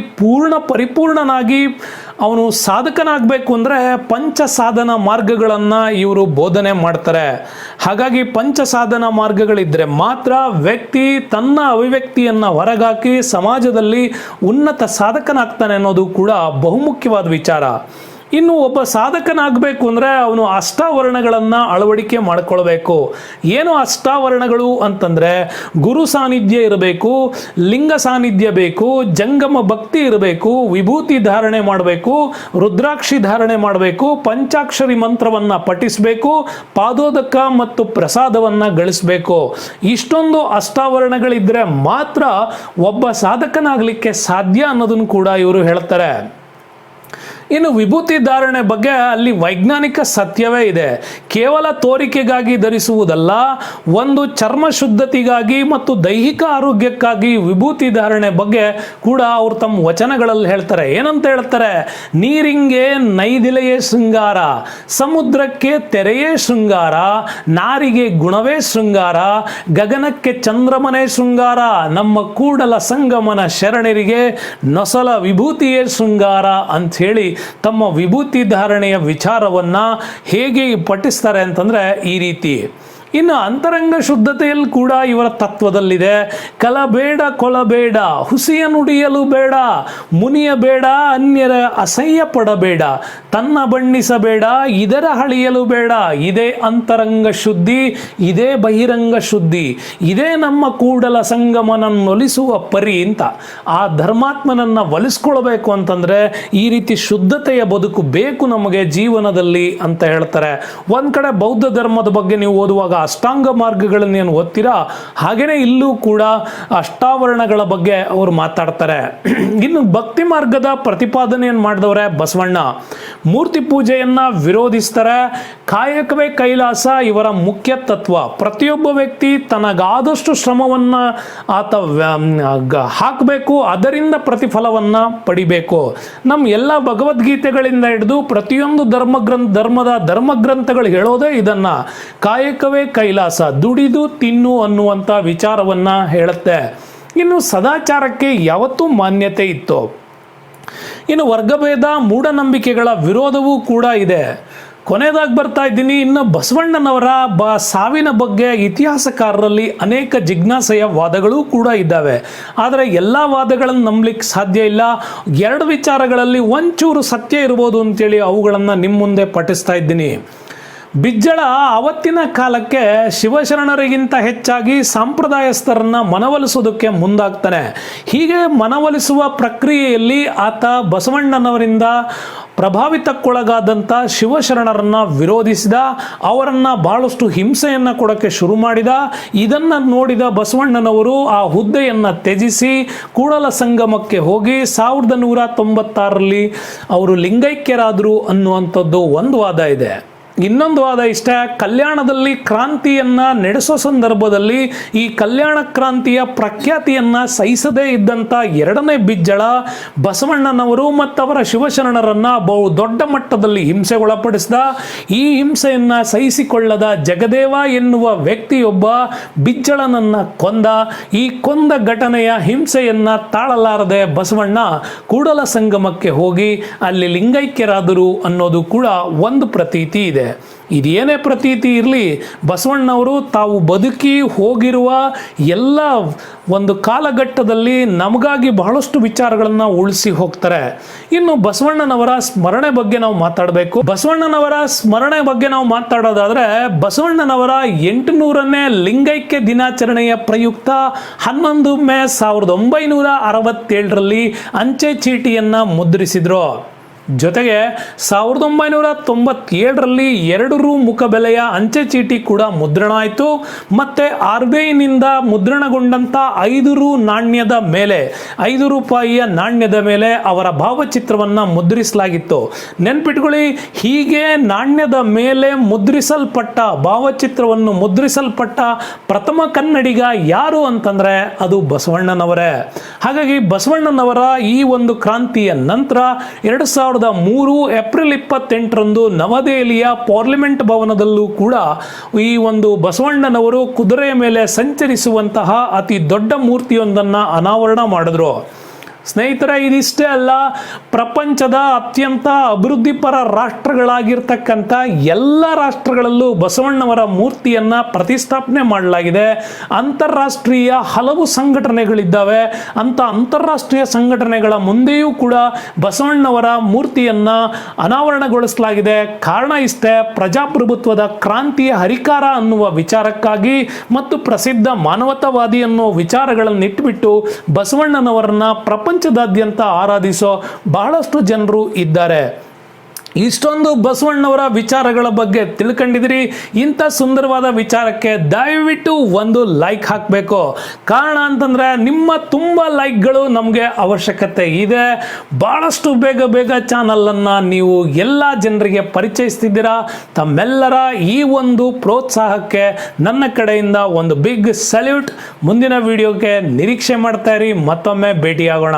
ಪರಿಪೂರ್ಣನಾಗಿ ಅವನು ಸಾಧಕನಾಗಬೇಕು ಅಂದರೆ ಪಂಚ ಸಾಧನ ಮಾರ್ಗಗಳನ್ನು ಇವರು ಬೋಧನೆ ಮಾಡ್ತಾರೆ. ಹಾಗಾಗಿ ಪಂಚ ಸಾಧನ ಮಾರ್ಗಗಳಿದ್ದರೆ ಮಾತ್ರ ವ್ಯಕ್ತಿ ತನ್ನ ಅಭಿವ್ಯಕ್ತಿಯನ್ನು ಹೊರಗಾಕಿ ಸಮಾಜದಲ್ಲಿ ಉನ್ನತ ಸಾಧಕನಾಗ್ತಾನೆ ಅನ್ನೋದು ಕೂಡ ಬಹುಮುಖ್ಯವಾದ ವಿಚಾರ. ಇನ್ನು ಒಬ್ಬ ಸಾಧಕನಾಗಬೇಕು ಅಂದರೆ ಅವನು ಅಷ್ಟಾವರಣಗಳನ್ನು ಅಳವಡಿಕೆ ಮಾಡಿಕೊಳ್ಬೇಕು. ಏನು ಅಷ್ಟಾವರಣಗಳು ಅಂತಂದರೆ ಗುರು ಸಾನ್ನಿಧ್ಯ ಇರಬೇಕು, ಲಿಂಗ ಸಾನ್ನಿಧ್ಯ ಬೇಕು, ಜಂಗಮ ಭಕ್ತಿ ಇರಬೇಕು, ವಿಭೂತಿ ಧಾರಣೆ ಮಾಡಬೇಕು, ರುದ್ರಾಕ್ಷಿ ಧಾರಣೆ ಮಾಡಬೇಕು, ಪಂಚಾಕ್ಷರಿ ಮಂತ್ರವನ್ನು ಪಠಿಸಬೇಕು, ಪಾದೋದಕ ಮತ್ತು ಪ್ರಸಾದವನ್ನು ಗಳಿಸಬೇಕು. ಇಷ್ಟೊಂದು ಅಷ್ಟಾವರಣಗಳಿದ್ದರೆ ಮಾತ್ರ ಒಬ್ಬ ಸಾಧಕನಾಗಲಿಕ್ಕೆ ಸಾಧ್ಯ ಅನ್ನೋದನ್ನು ಕೂಡ ಇವರು ಹೇಳ್ತಾರೆ. ಇನ್ನು ವಿಭೂತಿ ಧಾರಣೆ ಬಗ್ಗೆ ಅಲ್ಲಿ ವೈಜ್ಞಾನಿಕ ಸತ್ಯವೇ ಇದೆ. ಕೇವಲ ತೋರಿಕೆಗಾಗಿ ಧರಿಸುವುದಲ್ಲ, ಒಂದು ಚರ್ಮ ಶುದ್ಧತೆಗಾಗಿ ಮತ್ತು ದೈಹಿಕ ಆರೋಗ್ಯಕ್ಕಾಗಿ ವಿಭೂತಿ ಧಾರಣೆ ಬಗ್ಗೆ ಕೂಡ ಅವರು ತಮ್ಮ ವಚನಗಳಲ್ಲಿ ಹೇಳ್ತಾರೆ. ಏನಂತ ಹೇಳ್ತಾರೆ? ನೀರಿಂಗೆ ನೈದಿಲೆಯೇ ಶೃಂಗಾರ, ಸಮುದ್ರಕ್ಕೆ ತೆರೆಯೇ ಶೃಂಗಾರ, ನಾರಿಗೆ ಗುಣವೇ ಶೃಂಗಾರ, ಗಗನಕ್ಕೆ ಚಂದ್ರಮನೇ ಶೃಂಗಾರ, ನಮ್ಮ ಕೂಡಲ ಸಂಗಮನ ಶರಣರಿಗೆ ನೊಸಲ ವಿಭೂತಿಯೇ ಶೃಂಗಾರ ಅಂಥೇಳಿ ತಮ್ಮ ವಿಭೂತಿ ಧಾರಣೆಯ ವಿಚಾರವನ್ನ ಹೇಗೆ ಪಠಿಸ್ತಾರೆ ಅಂತಂದ್ರೆ ಈ ರೀತಿ. ಇನ್ನು ಅಂತರಂಗ ಶುದ್ಧತೆಯಲ್ಲಿ ಕೂಡ ಇವರ ತತ್ವದಲ್ಲಿದೆ. ಕಲಬೇಡ ಕೊಲಬೇಡ, ಹುಸಿಯ ನುಡಿಯಲು ಬೇಡ, ಮುನಿಯ ಬೇಡ, ಅನ್ಯರ ಅಸಹ್ಯ ಪಡಬೇಡ, ತನ್ನ ಬಣ್ಣಿಸಬೇಡ, ಇದರ ಹಳಿಯಲು ಬೇಡ. ಇದೇ ಅಂತರಂಗ ಶುದ್ಧಿ, ಇದೇ ಬಹಿರಂಗ ಶುದ್ಧಿ, ಇದೇ ನಮ್ಮ ಕೂಡಲ ಸಂಗಮನನ್ನು ಒಲಿಸುವ ಪರಿ ಅಂತ. ಆ ಧರ್ಮಾತ್ಮನನ್ನು ಒಲಿಸ್ಕೊಳ್ಬೇಕು ಅಂತಂದ್ರೆ ಈ ರೀತಿ ಶುದ್ಧತೆಯ ಬದುಕು ಬೇಕು ನಮಗೆ ಜೀವನದಲ್ಲಿ ಅಂತ ಹೇಳ್ತಾರೆ. ಒಂದ್ ಕಡೆ ಬೌದ್ಧ ಧರ್ಮದ ಬಗ್ಗೆ ನೀವು ಓದುವಾಗ ಅಷ್ಟಾಂಗ ಮಾರ್ಗಗಳನ್ನೇನು ಓದ್ತೀರಾ ಹಾಗೇನೆ ಇಲ್ಲೂ ಕೂಡ ಅಷ್ಟಾವರಣಗಳ ಬಗ್ಗೆ ಅವರು ಮಾತಾಡ್ತಾರೆ. ಇನ್ನು ಭಕ್ತಿ ಮಾರ್ಗದ ಪ್ರತಿಪಾದನೆಯನ್ನು ಮಾಡಿದವರೇ ಬಸವಣ್ಣ. ಮೂರ್ತಿ ಪೂಜೆಯನ್ನ ವಿರೋಧಿಸ್ತಾರೆ. ಕಾಯಕವೇ ಕೈಲಾಸ ಇವರ ಮುಖ್ಯ ತತ್ವ. ಪ್ರತಿಯೊಬ್ಬ ವ್ಯಕ್ತಿ ತನಗಾದಷ್ಟು ಶ್ರಮವನ್ನ ಆತ ಹಾಕಬೇಕು, ಅದರಿಂದ ಪ್ರತಿಫಲವನ್ನ ಪಡಿಬೇಕು. ನಮ್ಮ ಎಲ್ಲ ಭಗವದ್ಗೀತೆಗಳಿಂದ ಹಿಡಿದು ಪ್ರತಿಯೊಂದು ಧರ್ಮದ ಧರ್ಮಗ್ರಂಥಗಳು ಹೇಳೋದೇ ಇದನ್ನ. ಕಾಯಕವೇ ಕೈಲಾಸ, ದುಡಿದು ತಿನ್ನು ಅನ್ನುವಂಥ ವಿಚಾರವನ್ನ ಹೇಳುತ್ತೆ. ಇನ್ನು ಸದಾಚಾರಕ್ಕೆ ಯಾವತ್ತೂ ಮಾನ್ಯತೆ ಇತ್ತು. ಇನ್ನು ವರ್ಗಭೇದ ಮೂಢನಂಬಿಕೆಗಳ ವಿರೋಧವೂ ಕೂಡ ಇದೆ. ಕೊನೆಯದಾಗಿ ಬರ್ತಾ ಇದ್ದೀನಿ. ಇನ್ನು ಬಸವಣ್ಣನವರ ಸಾವಿನ ಬಗ್ಗೆ ಇತಿಹಾಸಕಾರರಲ್ಲಿ ಅನೇಕ ಜಿಜ್ಞಾಸೆಯ ವಾದಗಳು ಕೂಡ ಇದ್ದಾವೆ. ಆದರೆ ಎಲ್ಲ ವಾದಗಳನ್ನು ನಂಬಲಿಕ್ಕೆ ಸಾಧ್ಯ ಇಲ್ಲ. ಎರಡು ವಿಚಾರಗಳಲ್ಲಿ ಒಂಚೂರು ಸತ್ಯ ಇರ್ಬೋದು ಅಂತೇಳಿ ಅವುಗಳನ್ನು ನಿಮ್ಮ ಮುಂದೆ ಪಠಿಸ್ತಾ ಇದ್ದೀನಿ. ಬಿಜ್ಜಳ ಆವತ್ತಿನ ಕಾಲಕ್ಕೆ ಶಿವಶರಣರಿಗಿಂತ ಹೆಚ್ಚಾಗಿ ಸಂಪ್ರದಾಯಸ್ಥರನ್ನ ಮನವೊಲಿಸೋದಕ್ಕೆ ಮುಂದಾಗ್ತಾನೆ. ಹೀಗೆ ಮನವೊಲಿಸುವ ಪ್ರಕ್ರಿಯೆಯಲ್ಲಿ ಆತ ಬಸವಣ್ಣನವರಿಂದ ಪ್ರಭಾವಿತಕ್ಕೊಳಗಾದಂಥ ಶಿವಶರಣರನ್ನ ವಿರೋಧಿಸಿದ, ಅವರನ್ನು ಬಹಳಷ್ಟು ಹಿಂಸೆಯನ್ನು ಕೊಡೋಕ್ಕೆ ಶುರು ಮಾಡಿದ. ಇದನ್ನು ನೋಡಿದ ಬಸವಣ್ಣನವರು ಆ ಹುದ್ದೆಯನ್ನು ತ್ಯಜಿಸಿ ಕೂಡಲ ಸಂಗಮಕ್ಕೆ ಹೋಗಿ 1196ರಲ್ಲಿ ಅವರು ಲಿಂಗೈಕ್ಯರಾದರು ಅನ್ನುವಂಥದ್ದು ಒಂದು ವಾದ ಇದೆ. ಇನ್ನೊಂದು ವಾದ ಇಷ್ಟ, ಕಲ್ಯಾಣದಲ್ಲಿ ಕ್ರಾಂತಿಯನ್ನ ನಡೆಸೋ ಸಂದರ್ಭದಲ್ಲಿ ಈ ಕಲ್ಯಾಣ ಕ್ರಾಂತಿಯ ಪ್ರಖ್ಯಾತಿಯನ್ನ ಸಹಿಸದೇ ಇದ್ದಂಥ ಎರಡನೇ ಬಿಜ್ಜಳ ಬಸವಣ್ಣನವರು ಮತ್ತು ಅವರ ಶಿವಶರಣರನ್ನ ಬಹು ದೊಡ್ಡ ಮಟ್ಟದಲ್ಲಿ ಹಿಂಸೆಗೊಳಪಡಿಸಿದ. ಈ ಹಿಂಸೆಯನ್ನ ಸಹಿಸಿಕೊಳ್ಳದ ಜಗದೇವ ಎನ್ನುವ ವ್ಯಕ್ತಿಯೊಬ್ಬ ಬಿಜ್ಜಳನನ್ನ ಕೊಂದ. ಈ ಕೊಂದ ಘಟನೆಯ ಹಿಂಸೆಯನ್ನ ತಾಳಲಾರದೆ ಬಸವಣ್ಣ ಕೂಡಲ ಸಂಗಮಕ್ಕೆ ಹೋಗಿ ಅಲ್ಲಿ ಲಿಂಗೈಕ್ಯರಾದರು ಅನ್ನೋದು ಕೂಡ ಒಂದು ಪ್ರತೀತಿ ಇದೆ. ಇದೇನೇ ಪ್ರತೀತಿ ಇರಲಿ, ಬಸವಣ್ಣವರು ತಾವು ಬದುಕಿ ಹೋಗಿರುವ ಎಲ್ಲ ಒಂದು ಕಾಲಘಟ್ಟದಲ್ಲಿ ನಮಗಾಗಿ ಬಹಳಷ್ಟು ವಿಚಾರಗಳನ್ನು ಉಳಿಸಿ ಹೋಗ್ತಾರೆ. ಇನ್ನು ಬಸವಣ್ಣನವರ ಸ್ಮರಣೆ ಬಗ್ಗೆ ನಾವು ಮಾತಾಡಬೇಕು. ಬಸವಣ್ಣನವರ ಸ್ಮರಣೆ ಬಗ್ಗೆ ನಾವು ಮಾತಾಡೋದಾದ್ರೆ, ಬಸವಣ್ಣನವರ 800ನೇ ಲಿಂಗೈಕ್ಯ ದಿನಾಚರಣೆಯ ಪ್ರಯುಕ್ತ 11 ಮೇ 1967ರಲ್ಲಿ ಅಂಚೆ ಚೀಟಿಯನ್ನು ಮುದ್ರಿಸಿದ್ರು. ಜೊತೆಗೆ 1997ರಲ್ಲಿ 2 ರು ಮುಖಬೆಲೆಯ ಅಂಚೆ ಚೀಟಿ ಕೂಡ ಮುದ್ರಣ ಆಯಿತು. ಮತ್ತೆ RBIನಿಂದ ಮುದ್ರಣಗೊಂಡಂಥ 5 ರು ನಾಣ್ಯದ ಮೇಲೆ, 5 ರೂಪಾಯಿಯ ನಾಣ್ಯದ ಮೇಲೆ ಅವರ ಭಾವಚಿತ್ರವನ್ನು ಮುದ್ರಿಸಲಾಗಿತ್ತು. ನೆನ್ಪಿಟ್ಕೊಳ್ಳಿ, ಹೀಗೆ ನಾಣ್ಯದ ಮೇಲೆ ಮುದ್ರಿಸಲ್ಪಟ್ಟ ಭಾವಚಿತ್ರವನ್ನು ಮುದ್ರಿಸಲ್ಪಟ್ಟ ಪ್ರಥಮ ಕನ್ನಡಿಗ ಯಾರು ಅಂತಂದ್ರೆ ಅದು ಬಸವಣ್ಣನವರೇ. ಹಾಗಾಗಿ ಬಸವಣ್ಣನವರ ಈ ಒಂದು ಕ್ರಾಂತಿಯ ನಂತರ 2003 ಏಪ್ರಿಲ್ 28ರಂದು ನವದೆಹಲಿಯ ಪಾರ್ಲಿಮೆಂಟ್ ಭವನದಲ್ಲೂ ಕೂಡ ಈ ಒಂದು ಬಸವಣ್ಣನವರು ಕುದುರೆಯ ಮೇಲೆ ಸಂಚರಿಸುವಂತಹ ಅತಿ ದೊಡ್ಡ ಮೂರ್ತಿಯೊಂದನ್ನು ಅನಾವರಣ ಮಾಡಿದ್ರು. ಸ್ನೇಹಿತರೆ, ಇದಿಷ್ಟೇ ಅಲ್ಲ, ಪ್ರಪಂಚದ ಅತ್ಯಂತ ಅಭಿವೃದ್ಧಿಪರ ರಾಷ್ಟ್ರಗಳಾಗಿರ್ತಕ್ಕಂಥ ಎಲ್ಲ ರಾಷ್ಟ್ರಗಳಲ್ಲೂ ಬಸವಣ್ಣವರ ಮೂರ್ತಿಯನ್ನ ಪ್ರತಿಷ್ಠಾಪನೆ ಮಾಡಲಾಗಿದೆ. ಅಂತಾರಾಷ್ಟ್ರೀಯ ಹಲವು ಸಂಘಟನೆಗಳಿದ್ದಾವೆ. ಅಂತ ಅಂತಾರಾಷ್ಟ್ರೀಯ ಸಂಘಟನೆಗಳ ಮುಂದೆಯೂ ಕೂಡ ಬಸವಣ್ಣವರ ಮೂರ್ತಿಯನ್ನ ಅನಾವರಣಗೊಳಿಸಲಾಗಿದೆ. ಕಾರಣ ಇಷ್ಟೇ, ಪ್ರಜಾಪ್ರಭುತ್ವದ ಕ್ರಾಂತಿಯ ಹರಿಕಾರ ಅನ್ನುವ ವಿಚಾರಕ್ಕಾಗಿ ಮತ್ತು ಪ್ರಸಿದ್ಧ ಮಾನವತಾವಾದಿ ಅನ್ನುವ ವಿಚಾರಗಳನ್ನು ಇಟ್ಟುಬಿಟ್ಟು ಬಸವಣ್ಣನವರನ್ನ ಪ್ರಪಂಚದಾದ್ಯಂತ ಆರಾಧಿಸೋ ಬಹಳಷ್ಟು ಜನರು ಇದ್ದಾರೆ. ಇಷ್ಟೊಂದು ಬಸವಣ್ಣವರ ವಿಚಾರಗಳ ಬಗ್ಗೆ ತಿಳ್ಕೊಂಡಿದ್ದೀರಿ. ಇಂಥ ಸುಂದರವಾದ ವಿಚಾರಕ್ಕೆ ದಯವಿಟ್ಟು ಒಂದು ಲೈಕ್ ಹಾಕಬೇಕು. ಕಾರಣ ಅಂತಂದರೆ ನಿಮ್ಮ ತುಂಬ ಲೈಕ್ಗಳು ನಮಗೆ ಅವಶ್ಯಕತೆ ಇದೆ. ಭಾಳಷ್ಟು ಬೇಗ ಚಾನಲನ್ನು ನೀವು ಎಲ್ಲ ಜನರಿಗೆ ಪರಿಚಯಿಸ್ತಿದ್ದೀರಾ. ತಮ್ಮೆಲ್ಲರ ಈ ಒಂದು ಪ್ರೋತ್ಸಾಹಕ್ಕೆ ನನ್ನ ಕಡೆಯಿಂದ ಒಂದು ಬಿಗ್ ಸಲ್ಯೂಟ್. ಮುಂದಿನ ವಿಡಿಯೋಗೆ ನಿರೀಕ್ಷೆ ಮಾಡ್ತಾ ಇರಿ. ಮತ್ತೊಮ್ಮೆ ಭೇಟಿಯಾಗೋಣ.